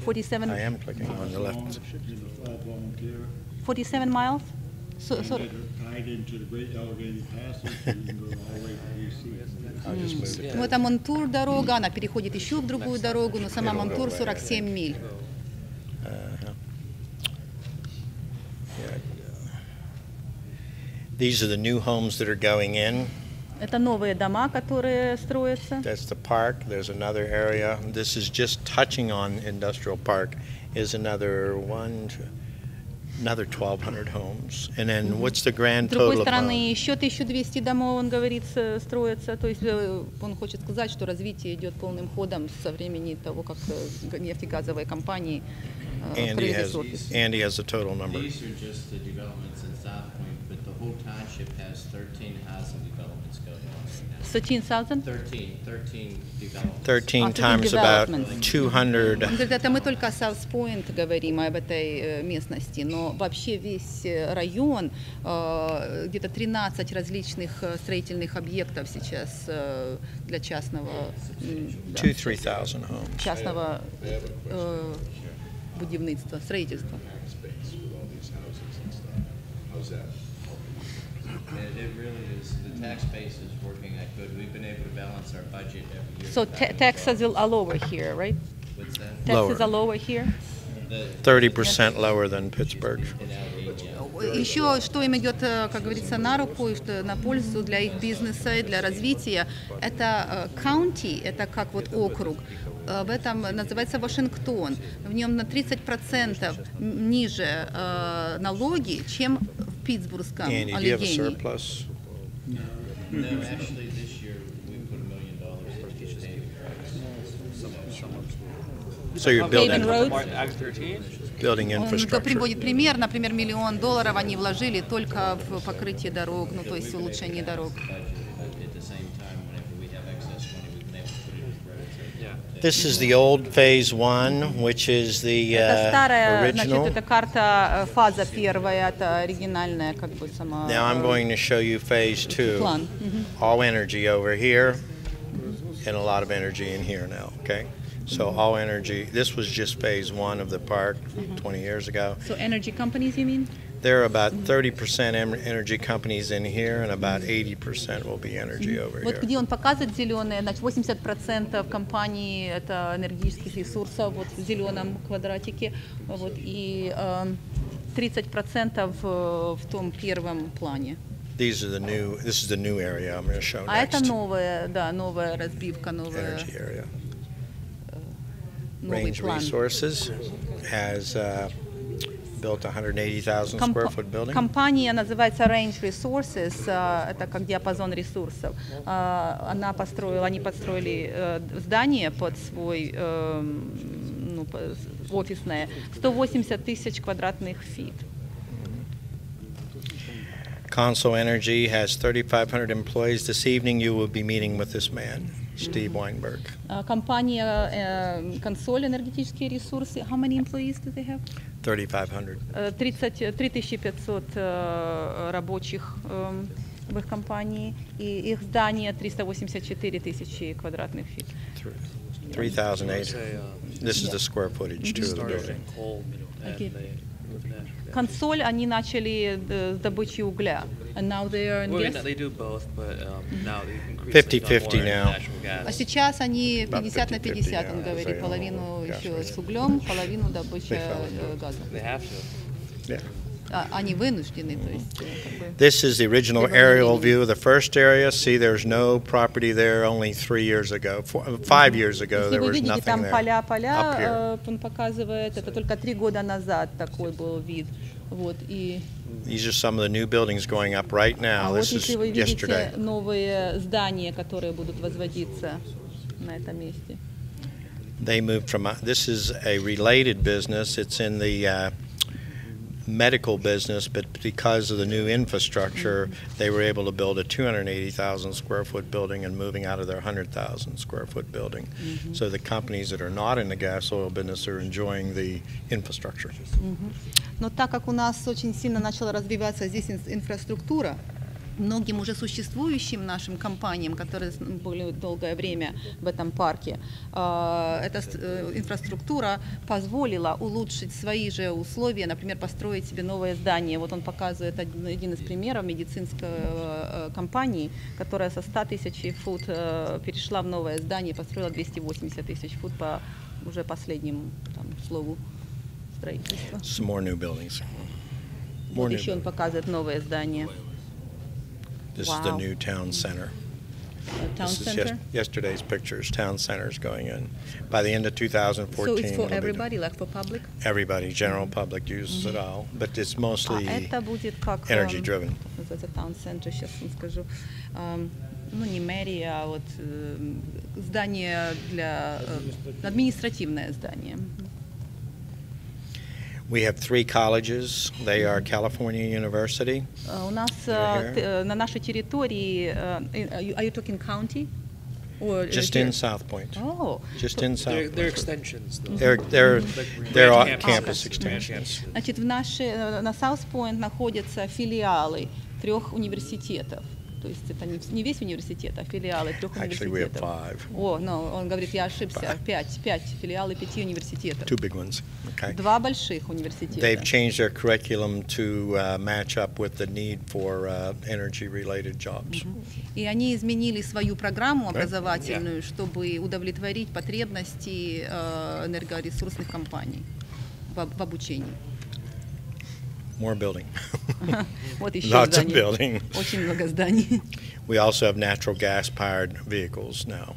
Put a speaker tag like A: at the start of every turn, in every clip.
A: 47.
B: I am clicking on the left.
A: 47 miles.
C: Tied into the great elevated passage, so you can go all the way to DC.
B: I'll just move it.
A: Ну, это Монтур дорога, она переходит еще в другую дорогу, но сама Монтур 47 миль.
B: These are the new homes that are going in.
A: Это новые дома, которые строятся.
B: That's the park. There's another area. This is just touching on industrial park. Is another 1,200 homes. And then what's the grand
A: С другой
B: total of
A: стороны,
B: homes?
A: еще 1200 домов, он говорит, строятся. То есть он хочет сказать, что развитие идет полным ходом со времени того, как нефтегазовые компании открыли здесь офис.
B: Andy has the total number.
D: These are just the developments in Southpointe, but the whole township has 13 housing developments going on right now.
A: 13,000?
D: 13 developments.
B: 13 times about 200.
A: Он говорит, это мы только о Southpointe говорим, об этой местности, но вообще весь район, где-то 13 различных строительных объектов сейчас для частного,
B: 2,000-3,000 homes.
A: частного будівництва, строительства.
D: It really is, the tax base is working that good. We've been able to balance our budget every year.
A: So taxes are lower here, right?
D: What's that?
A: Taxes are lower here.
B: 30% lower than Pittsburgh.
A: Еще что им идет, как говорится, на руку, и что на пользу для их бизнеса и для развития, это county, это как вот округ. В этом называется Вашингтон. В нем на 30% ниже налоги, чем в Питтсбургском
B: Andy, do you have a
A: Allegheny.
B: surplus?
D: No, actually, this year we put $1 million into each paving project.
B: So you're building
A: Roads.
B: building
A: Он
B: infrastructure.
A: приводит пример, например, $1 миллион они вложили только в покрытие дорог, ну то есть в улучшение дорог.
D: At the same time, whenever we have excess money, we've been able to put it in roads.
B: This is the old phase 1, which is the
A: Это старая, значит,
B: original.
A: это карта, фаза первая, это оригинальная, как бы сама.
B: Now I'm going to show you phase 2.
A: План.
B: All energy over here and a lot of energy in here now, okay? So all energy, this was just phase 1 of the park 20 years ago.
A: So energy companies, you mean?
B: There are about 30% energy companies in here and about 80% will be energy over
A: Вот
B: here.
A: где он показывает зеленые, значит, 80% компаний это энергетических ресурсов, вот в зеленом квадратике, вот, и 30% в том первом плане.
B: This is the new area I'm going to show
A: А это
B: next.
A: новая, да, новая разбивка, новая,
B: Energy area.
A: новый
B: Range
A: план.
B: Resources has built a 180,000 square foot building.
A: Компания называется Range Resources, это как диапазон ресурсов. Они построили здание под свой, ну, офисное, 180 тысяч квадратных фит.
B: Consol Energy has 3,500 employees. This evening you will be meeting with this man, Steve Weinberg.
A: Компания Консоль энергетические ресурсы. How many employees do they have?
B: 3,500.
A: 3500 рабочих в их компании, и их здание 384 тысячи квадратных фит.
B: 3,800. This is the square footage too of the building.
A: Консоль, они начали с добычи угля. And now they are in gas?
E: They do both, but now they've increased
B: 50-50
E: more
B: now.
E: natural gas.
A: А сейчас они 50 на
B: 50-50,
A: 50, он
B: yeah,
A: говорит,
B: so,
A: половину
B: gas
A: еще
B: reserve.
A: с углем, половину добыча газа.
E: They have to.
B: Yeah.
A: Они вынуждены, то есть как бы.
B: This is the original aerial view of the first area. See, there's no property there only 3 years ago. 5 years ago,
A: Если
B: there
A: вы
B: was
A: видите,
B: nothing
A: там
B: there. Up here.
A: поля, он показывает, это только 3 года назад такой был вид. Вот, и
B: These are some of the new buildings going up right now.
A: вот
B: This is
A: если вы видите
B: yesterday.
A: новые здания, которые будут возводиться на этом месте.
B: They moved from, this is a related business. It's in the medical business, but because of the new infrastructure, they were able to build a 280,000 square foot building and moving out of their 100,000 square foot building. So the companies that are not in the gas oil business are enjoying the infrastructure.
A: Но так как у нас очень сильно начала развиваться здесь инфраструктура, многим уже существующим нашим компаниям, которые были долгое время в этом парке, эта инфраструктура позволила улучшить свои же условия, например, построить себе новое здание. Вот он показывает один из примеров медицинской компании, которая со 100 тысяч фут перешла в новое здание, построила 280 тысяч фут по уже последнему слову строительства.
B: Some more new buildings.
A: Вот еще он показывает новое здание.
B: This is the new town center.
A: Town
B: This is
A: center?
B: yesterday's pictures. Town center is going in. By the end of 2014.
A: So it's for
B: it'll be
A: everybody, like for public?
B: Everybody, general public uses it all, but it's mostly
A: Это будет как
B: energy driven.
A: называется Town Center, сейчас вам скажу. Ну, не мэрия, а вот здание для административное здание.
B: We have 3 colleges. They are California University.
A: У нас на нашей территории, are you talking county? Or
B: Just in Southpointe.
A: Oh.
B: Just in Southpointe.
E: They're extensions, though.
B: They're all campus extensions.
A: Значит, на Southpointe находятся филиалы 3 университетов. То есть это не весь университет, а филиалы 3
B: Actually, we have
A: университетов.
B: 5.
A: Он говорит, я ошибся, 5 филиалы 5 университетов.
B: 2 big ones. Okay.
A: 2 больших университета.
B: They've changed their curriculum to match up with the need for energy-related jobs.
A: И они изменили свою программу образовательную, чтобы удовлетворить потребности энергоресурсных компаний в обучении.
B: More building.
A: Вот еще
B: Lots of
A: здание.
B: building.
A: Очень много зданий.
B: We also have natural gas-powered vehicles now,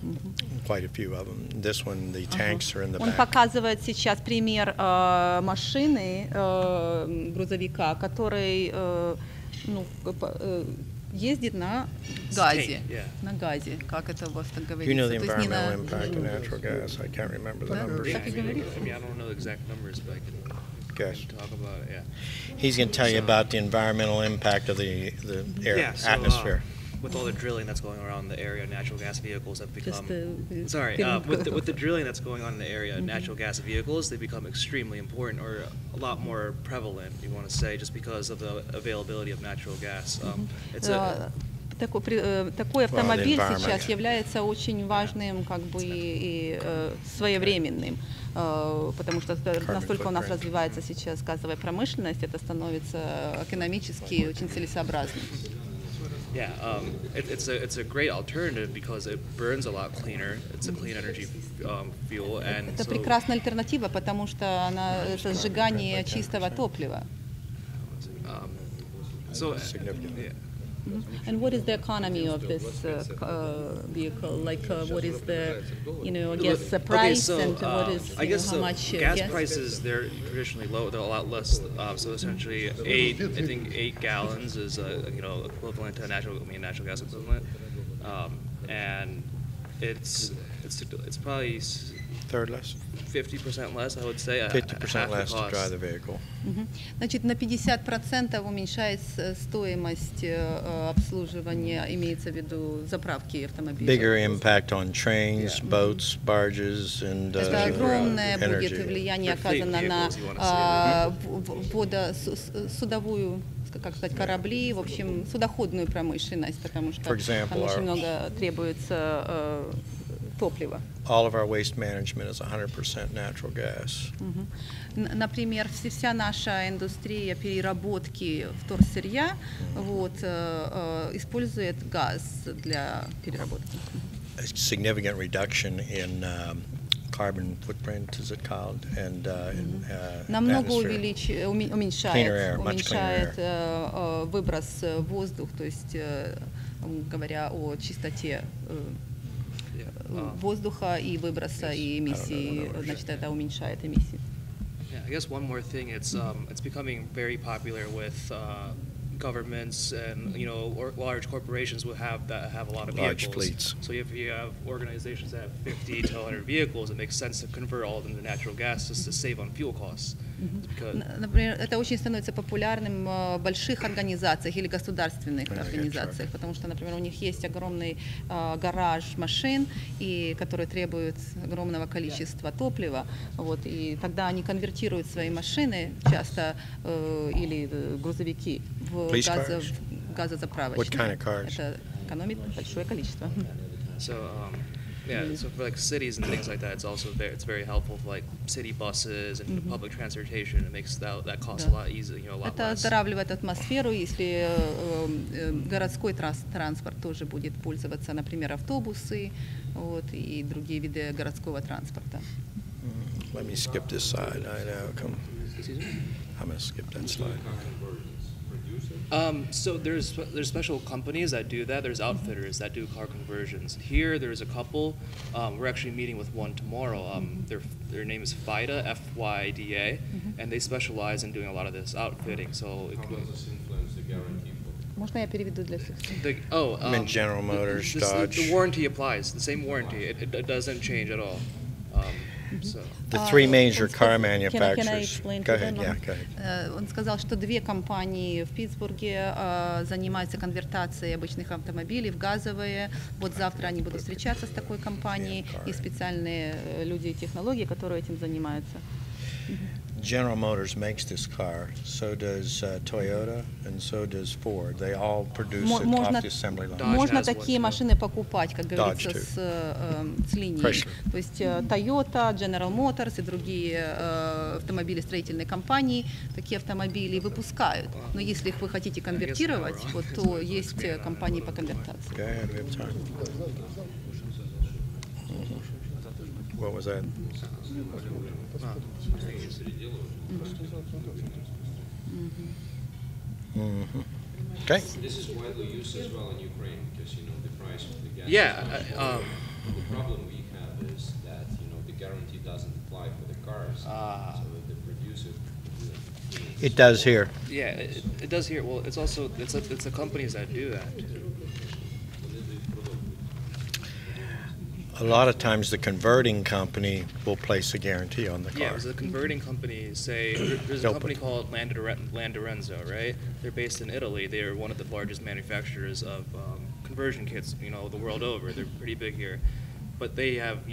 B: quite a few of them. This one, the tanks are in the
A: Он
B: back.
A: показывает сейчас пример машины, грузовика, который ездит на газе. На газе, как это у вас так говорится.
B: You know the
A: То есть не на-
B: environmental impact of natural gas. I can't remember the
A: Да,
B: numbers.
A: так и говорит.
E: I mean, I don't know the exact numbers, but I can
B: Gosh.
E: talk about it, yeah.
B: He's going to tell you about the environmental impact of the air
E: Yeah, so,
B: atmosphere.
E: With all the drilling that's going around in the area, natural gas vehicles have become.
A: Just,
E: With the drilling that's going on in the area, natural gas vehicles, they become extremely important, or a lot more prevalent, you want to say, just because of the availability of natural gas. It's a
A: Такой автомобиль
B: environment.
A: сейчас является очень важным, как бы и своевременным, потому что настолько у нас
B: footprint.
A: развивается сейчас газовая промышленность, это становится экономически очень целесообразным.
E: Yeah, it's a great alternative because it burns a lot cleaner. It's a clean energy fuel, and
A: Это
E: so,
A: прекрасная альтернатива, потому что это сжигание чистого топлива.
B: Significant.
E: yeah.
A: And what is the economy of this vehicle? Like, what is the, I guess, the price and what is,
E: I guess
A: how much
E: gas prices, they're traditionally low. They're a lot less. So essentially, 8 gallons is equivalent to natural gas equivalent, and it's probably
B: Third less.
E: 50% less, I would say.
B: 50% less to drive the vehicle.
A: Значит, на 50% уменьшается стоимость обслуживания, имеется в виду заправки автомобиля.
B: Bigger impact on trains, boats, barges, and
A: Это огромное будет
B: energy.
A: влияние
E: For fleet
A: оказано на
E: vehicles, you wanna
A: судовую, как сказать, корабли, в общем, судоходную промышленность, потому что
B: For example,
A: там очень много требуется топлива.
B: All of our waste management is 100% natural gas.
A: Например, вся наша индустрия переработки вторсырья использует газ для переработки.
B: A significant reduction in carbon footprint, is it called, and
A: Намного
B: atmosphere.
A: уменьшает
B: much cleaner
A: выброс воздух, то есть говоря о чистоте воздуха и выброса и эмиссии, значит, это уменьшает эмиссии.
E: Yeah, I guess one more thing. It's becoming very popular with governments and large corporations will have a lot of vehicles.
B: Large fleets.
E: So if you have organizations that have 50 to 100 vehicles, it makes sense to convert all of them to natural gas just to save on fuel costs.
A: Например, это очень становится популярным в больших организациях или государственных организациях, потому что, например, у них есть огромный гараж машин, которые требуют огромного количества топлива, и тогда они конвертируют свои машины часто или грузовики в газозаправочные.
B: What kind of cars?
A: Это экономит большое количество.
E: So so for like cities and things like that, it's very helpful for like city buses and public transportation. It makes that cost a lot easier, a lot
A: Это
E: less.
A: оздоравливает атмосферу, если городской транспорт тоже будет пользоваться, например, автобусы, вот, и другие виды городского транспорта.
B: Let me skip this slide. I'm going to skip that slide.
E: So there's special companies that do that. There's outfitters that do car conversions. Here, there's a couple. We're actually meeting with one tomorrow. Their name is FIDA, F-Y-D-A, and they specialize in doing a lot of this outfitting. So
F: How does this influence the guarantee?
A: Можно я переведу для всех?
B: I'm in General Motors, Dodge.
E: The warranty applies. The same warranty. It doesn't change at all. So.
B: The three major car
A: Can I
B: manufacturers.
A: explain
B: Go
A: to
B: ahead,
A: them?
B: yeah, go ahead.
A: Он сказал, что две компании в Питтсбурге занимаются конвертацией обычных автомобилей в газовые. Вот завтра они будут встречаться с такой компанией, и специальные люди и технологии, которые этим занимаются.
B: General Motors makes this car, so does Toyota, and so does Ford. They all produce it off the assembly line.
A: Можно
E: has
A: такие
E: one,
A: машины покупать, как говорится,
B: Dodge,
A: с линии.
B: Chrysler.
A: То есть Toyota, General Motors и другие автомобилестроительные компании такие автомобили выпускают. Но если их вы хотите конвертировать, вот, то есть компании по конвертации.
B: Go ahead, we have time. What was that? Okay.
F: This is widely used as well in Ukraine because the price of the gas.
E: Yeah.
F: The problem we have is that the guarantee doesn't apply for the cars. So the producer.
B: It does here.
E: Yeah, it does here. Well, it's also it's the companies that do that.
B: A lot of times the converting company will place a guarantee on the car.
E: Yeah, because the converting companies say there's a
B: They'll
E: company called Landorenzo, right? They're based in Italy. They're one of the largest manufacturers of conversion kits, the world over. They're pretty big here, but they have,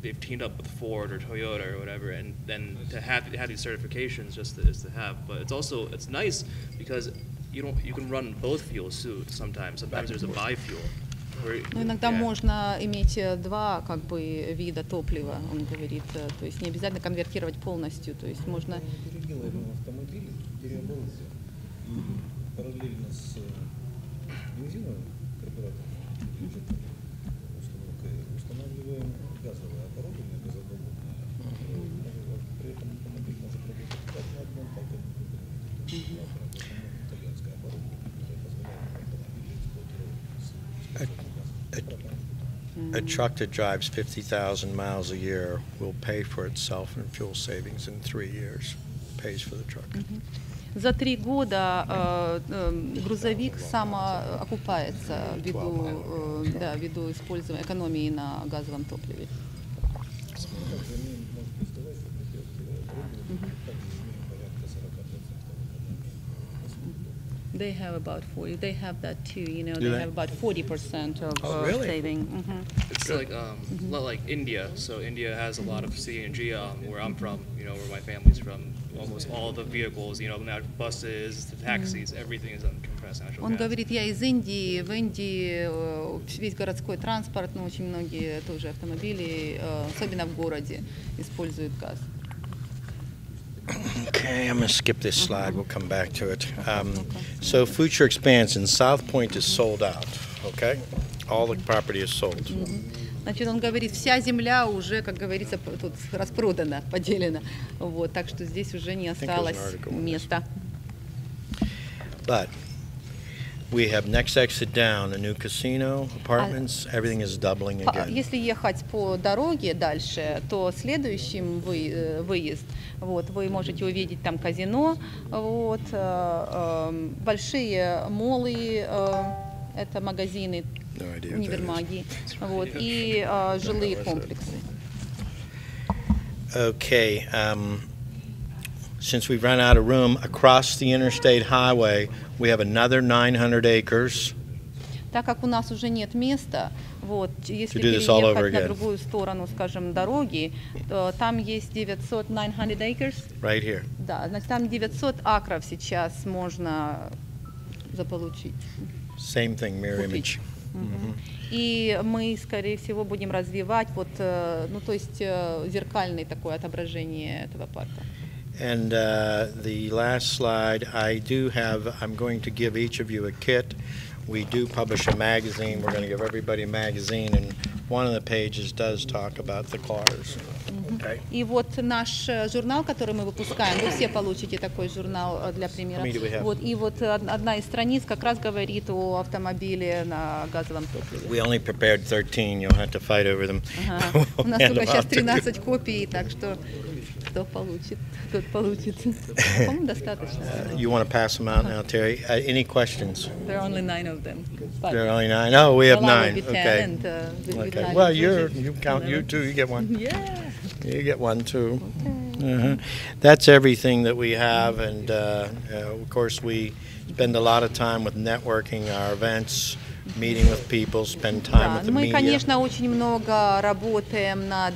E: they've teamed up with Ford or Toyota or whatever, and then to have these certifications is to have. But it's nice because you can run both fuels too. Sometimes there's a biofuel.
A: Но иногда можно иметь два вида топлива, он говорит, то есть не обязательно конвертировать полностью, то есть можно.
G: Переделываем автомобили, переоборудуем параллельно с бензиновым карбюратором, устанавливаем газовое оборудование, газодобывное. При этом автомобиль может работать как на одном, так и на другом. Итальянское оборудование, которое позволяет автомобилю эксплуатировать.
B: A truck that drives 50,000 miles a year will pay for itself in fuel savings in 3 years. Pays for the truck.
A: За 3 года грузовик самоокупается ввиду использования экономии на газовом топливе. They have about 40. They have that too. They have about 40% of
B: really?
A: saving.
E: It's like like India. So India has a lot of CNG where I'm from. Where my family's from. Almost all the vehicles, now buses, the taxis, everything is on compressed natural gas.
A: Он говорит, я из Индии. В Индии весь городской транспорт, но очень многие тоже автомобили, особенно в городе, используют газ.
B: Okay, I'm going to skip this slide. We'll come back to it. So future expansion, Southpointe is sold out, okay? All the property is sold.
A: Значит, он говорит, вся земля уже, как говорится, тут распродана, поделена. Вот, так что здесь уже не осталось места.
B: But we have next exit down, a new casino, apartments, everything is doubling again.
A: Если ехать по дороге дальше, то следующим выезд, вот, вы можете увидеть там казино, вот, большие моллы, это магазины, универмаги, вот, и жилые комплексы.
B: Okay, since we've run out of room, across the interstate highway, we have another 900 acres.
A: Так как у нас уже нет места, вот, если
B: do this all over
A: переехать на
B: again.
A: другую сторону, скажем, дороги, то там есть 900 acres.
B: Right here.
A: Да, значит, там 900 акров сейчас можно заполучить.
B: Same thing, mirror image.
A: И мы, скорее всего, будем развивать вот, ну, то есть зеркальное такое отображение этого парка.
B: And the last slide, I'm going to give each of you a kit. We do publish a magazine. We're going to give everybody a magazine, and one of the pages does talk about the cars. Okay.
A: И вот наш журнал, который мы выпускаем, вы все получите такой журнал для примера. Вот, и вот одна из страниц как раз говорит о автомобиле на газовом топливе.
B: We only prepared 13. You'll have to fight over them.
A: У нас только сейчас 13 копий, так что кто получит, тот получит. По-моему, достаточно.
B: You want to pass them out now, Terry? Any questions?
A: There are only 9 of them.
B: There are only 9. Oh, we have
A: Well, I
B: 9.
A: will be 10
B: Okay.
A: and,
B: Okay. Well, you count you too. You get one.
A: Yeah.
B: You get one too. That's everything that we have, and of course we spend a lot of time with networking, our events, meeting with people, spend time with the
A: Мы,
B: media.
A: конечно, очень много работаем над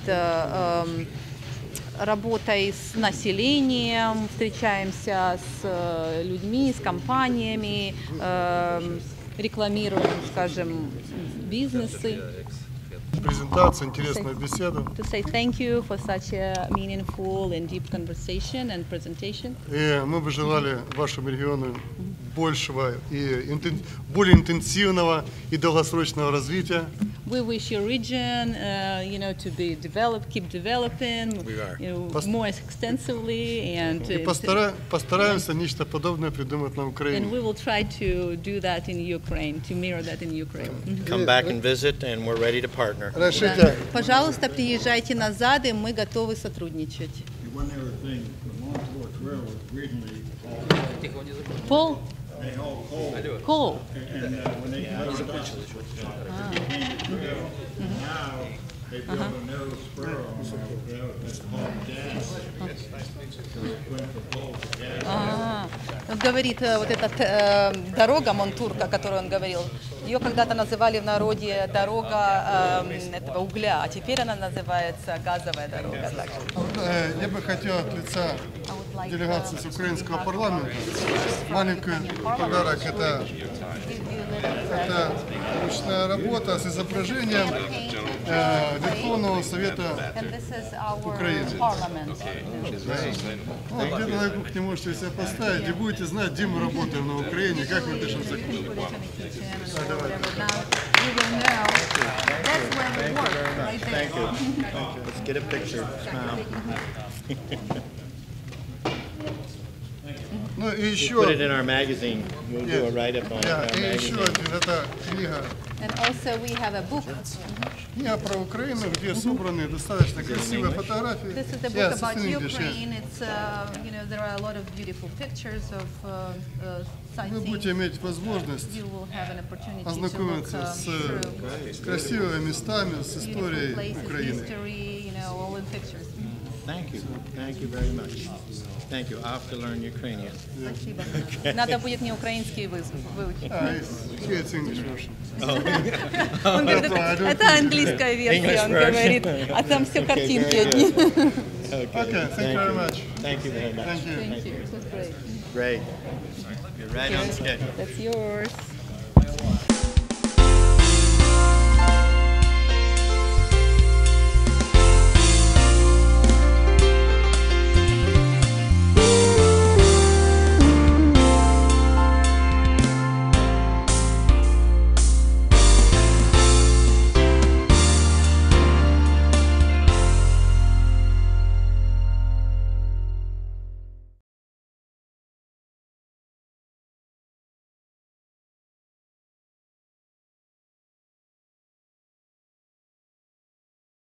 A: работой с населением, встречаемся с людьми, с компаниями, рекламируем, скажем, бизнесы.
H: Презентация, интересная беседа.
A: To say thank you for such a meaningful and deep conversation and presentation.
H: И мы бы желали вашему региону большего и более интенсивного и долгосрочного развития.
A: We wish your region, you know, to be developed, keep developing, you know, more extensively, and
H: И постараемся нечто подобное придумать на
A: and
H: Украине.
A: we will try to do that in Ukraine, to mirror that in Ukraine.
B: Come back and visit, and we're ready to partner.
H: Разрешите,
A: Пожалуйста, приезжайте назад, и мы готовы сотрудничать.
C: One other thing, the Montour Trail was originally
A: Пол?
C: all coal,
A: Coal.
C: and when they cut it up, it became a trail. Now, they built a narrow spur on the trail that's called gas. So it went from coal to gas.
A: Он говорит, вот эта дорога Монтурка, о которой он говорил, ее когда-то называли в народе дорога этого угля, а теперь она называется газовая дорога. Так что,
H: я бы хотел от лица делегации с украинского парламента маленький подарок. Это ручная работа с изображением Верховного Совета
A: and this is our
H: Украины.
A: parliament.
H: Вот где-то на кухне можете себя поставить и будете знать, где мы работаем на Украине, как мы дышим за
A: Put it in the kitchen or whatever. Now you will know that's where we work, right there.
B: Thank you. Let's get a picture. Smile.
H: Ну и
B: Put it
H: еще,
B: in our magazine. We'll do a write-up on our
H: и еще
B: magazine.
H: один, это книга.
A: And also we have a book.
H: Книга про Украину, где собраны достаточно красивые фотографии.
A: This is a book
H: Yes,
A: about
H: it's in English, yeah.
A: Ukraine. It's you know, there are a lot of beautiful pictures of
H: Вы будете
A: sightseeing.
H: иметь возможность
A: You will have an opportunity to look
H: ознакомиться с
A: through
H: красивыми местами, с
A: beautiful
H: историей
A: places,
H: Украины.
A: history, you know, all in pictures.
B: Thank you. Thank you very much. Thank you. I'll have to learn Ukrainian.
A: Спасибо. Надо будет мне украинский выучить.
H: It's English version.
A: Он говорит, это английская версия, он говорит, а там все картинки одни.
B: Okay.
H: Okay, thank you very much.
B: Thank you very much.
H: Thank you.
A: Thank you. It was great.
B: Great. You're right on schedule.
A: That's yours.